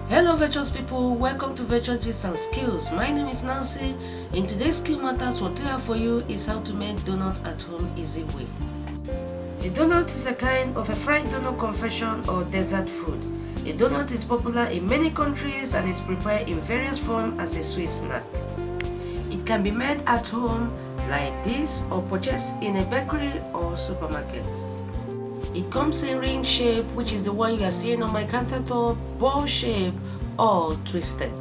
Hello virtuous people, welcome to Virtual Gist and Skills. My name is Nancy. In today's skill matters, what I have for you is how to make donuts at home easy way. A donut is a kind of a fried donut confection or dessert food. A donut is popular in many countries and is prepared in various forms as a sweet snack. It can be made at home like this or purchased in a bakery or supermarkets. It comes in ring shape, which is the one you are seeing on my countertop, ball shape or twisted.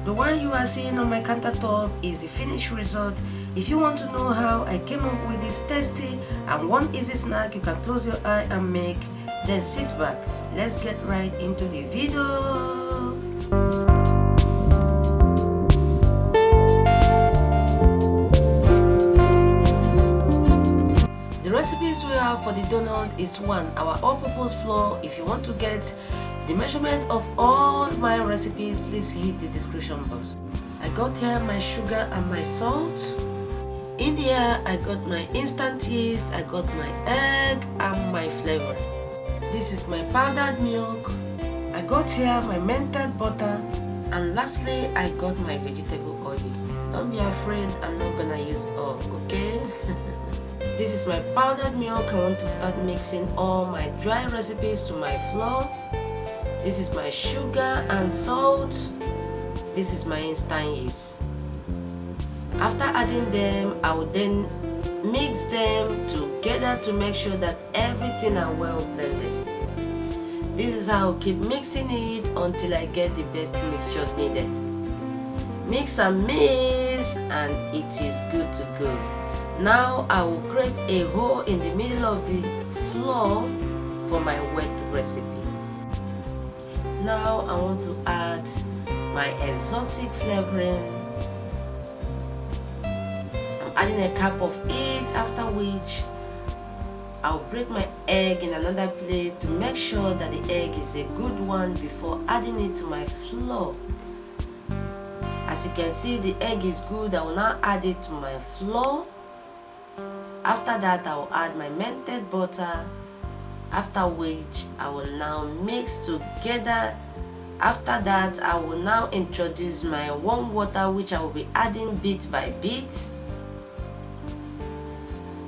The one you are seeing on my countertop is the finished result. If you want to know how I came up with this tasty and one easy snack you can close your eye and make, then sit back. Let's get right into the video. The recipes we have for the donut is 1. Our all-purpose flour. If you want to get the measurement of all my recipes, please hit the description box. I got here my sugar and my salt. In here I got my instant yeast, I got my egg and my flavor. This is my powdered milk. I got here my melted butter, and lastly I got my vegetable oil. Don't be afraid, I'm not gonna use all, okay? This is my powdered milk. I want to start mixing all my dry recipes to my flour. This is my sugar and salt. This is my instant yeast. After adding them, I will then mix them together to make sure that everything are well blended. This is how I keep mixing it until I get the best mixture needed. Mix and mix and it is good to go. Now I will create a hole in the middle of the flour for my wet recipe. Now I want to add my exotic flavoring. I'm adding a cup of it, after which I'll break my egg in another plate to make sure that the egg is a good one before adding it to my flour. As you can see, the egg is good. I will now add it to my flour. After that, I will add my melted butter, after which I will now mix together. After that, I will now introduce my warm water, which I will be adding bit by bit.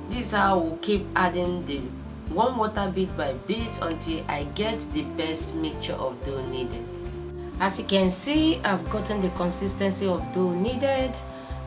This is how I will keep adding the warm water bit by bit until I get the best mixture of dough needed. As you can see, I've gotten the consistency of dough needed,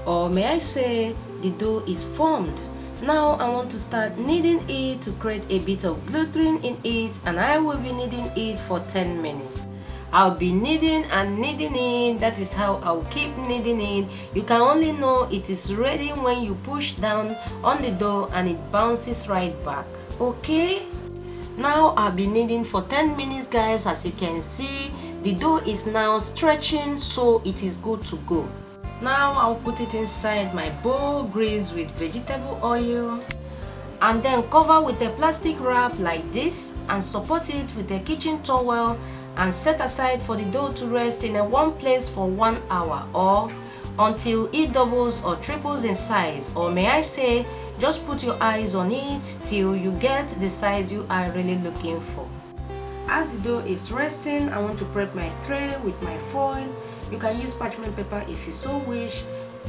or may I say, the dough is formed. Now I want to start kneading it to create a bit of gluten in it, and I will be kneading it for 10 minutes. I'll be kneading and kneading it. That is how I'll keep kneading it. You can only know it is ready when you push down on the dough and it bounces right back. Okay? Now I'll be kneading for 10 minutes, guys. As you can see, the dough is now stretching, so it is good to go. Now I'll put it inside my bowl greased with vegetable oil and then cover with a plastic wrap like this and support it with a kitchen towel and set aside for the dough to rest in a warm place for 1 hour or until it doubles or triples in size, or may I say, just put your eyes on it till you get the size you are really looking for. As the dough is resting, I want to prep my tray with my foil. You can use parchment paper if you so wish,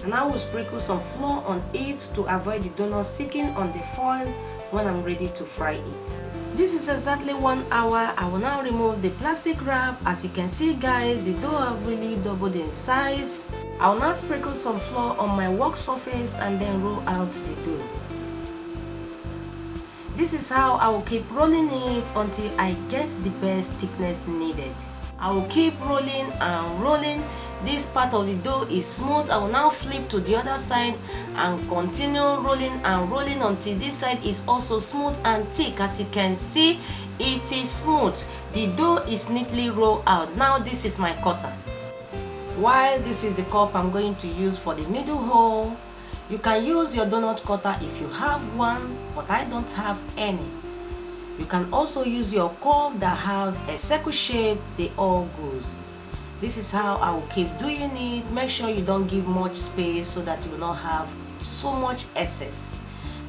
and I will sprinkle some flour on it to avoid the donut sticking on the foil when I'm ready to fry it. This is exactly 1 hour. I will now remove the plastic wrap. As you can see, guys, the dough have really doubled in size. I will now sprinkle some flour on my work surface and then roll out the dough. This is how I will keep rolling it until I get the best thickness needed. I will keep rolling and rolling. This part of the dough is smooth. I will now flip to the other side and continue rolling and rolling until this side is also smooth and thick. As you can see, it is smooth. The dough is neatly rolled out. Now this is my cutter. While this is the cup I'm going to use for the middle hole. You can use your donut cutter if you have one, but I don't have any. You can also use your cup that have a circle shape. They all goes. This is how I will keep doing it. Make sure you don't give much space so that you will not have so much excess,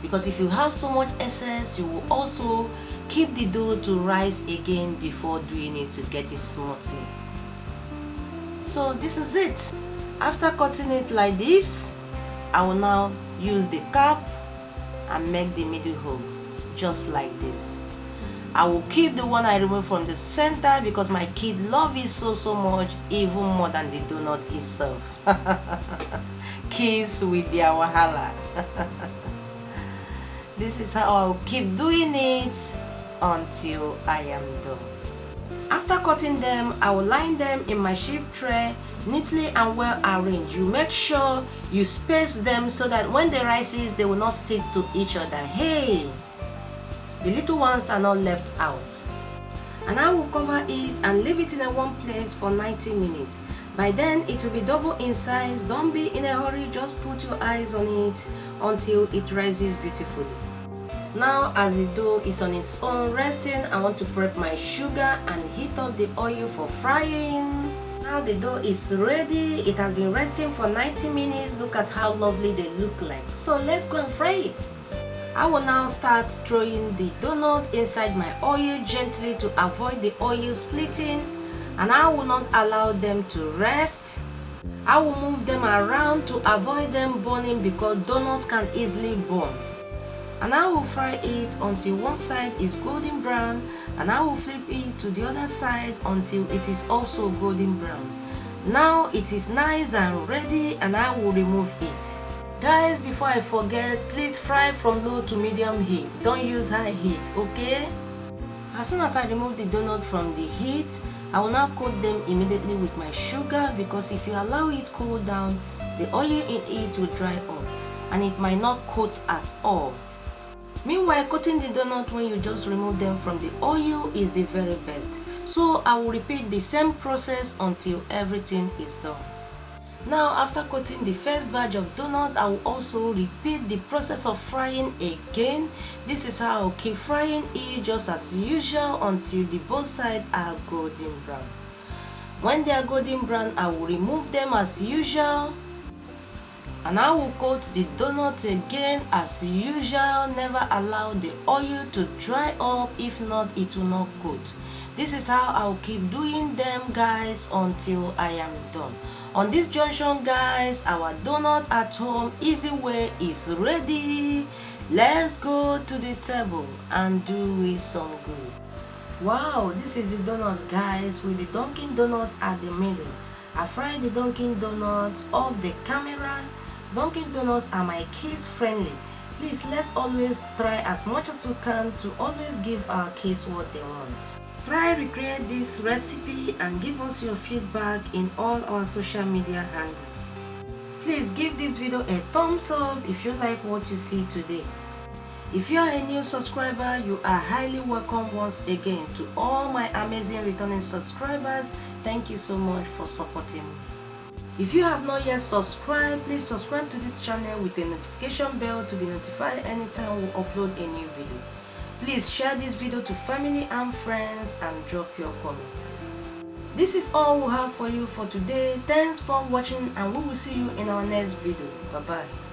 because if you have so much excess, you will also keep the dough to rise again before doing it to get it smoothly. So this is it. After cutting it like this, I will now use the cap and make the middle hole just like this. I will keep the one I removed from the center because my kid love it so much, even more than the donut itself. Kids with their wahala. This is how I will keep doing it until I am done. After cutting them, I will line them in my shape tray neatly and well arranged. You make sure you space them so that when the rices, they will not stick to each other. Hey, the little ones are not left out. And I will cover it and leave it in a warm place for 90 minutes. By then it will be double in size. Don't be in a hurry, just put your eyes on it until it rises beautifully. Now, as the dough is on its own resting, I want to prep my sugar and heat up the oil for frying. Now the dough is ready. It has been resting for 90 minutes. Look at how lovely they look like. So let's go and fry it. I will now start throwing the donut inside my oil gently to avoid the oil splitting, and I will not allow them to rest. I will move them around to avoid them burning because donuts can easily burn. And I will fry it until one side is golden brown, and I will flip it to the other side until it is also golden brown. Now it is nice and ready, and I will remove it. Guys, before I forget, please fry from low to medium heat. Don't use high heat, okay? As soon as I remove the donut from the heat, I will now coat them immediately with my sugar, because if you allow it to cool down, the oil in it will dry up and it might not coat at all. Meanwhile, coating the donut when you just remove them from the oil is the very best. So I will repeat the same process until everything is done. Now, after coating the first batch of donut, I will also repeat the process of frying again. This is how I will keep frying it just as usual until the both sides are golden brown. When they are golden brown, I will remove them as usual. And I will coat the donut again as usual. Never allow the oil to dry up, if not it will not coat. This is how I will keep doing them, guys, until I am done. On this junction, guys, our donut at home easy way is ready. Let's go to the table and do it some good. Wow, this is the donut, guys, with the Dunkin' Donuts at the middle. I fried the Dunkin' Donuts off the camera. Dunkin' Donuts are my kids friendly. Please, let's always try as much as we can to always give our kids what they want. Try recreate this recipe and give us your feedback in all our social media handles. Please give this video a thumbs up if you like what you see today. If you are a new subscriber, you are highly welcome once again. To all my amazing returning subscribers, thank you so much for supporting me. If you have not yet subscribed, please subscribe to this channel with the notification bell to be notified anytime we upload a new video. Please share this video to family and friends and drop your comment. This is all we have for you for today. Thanks for watching, and we will see you in our next video. Bye bye.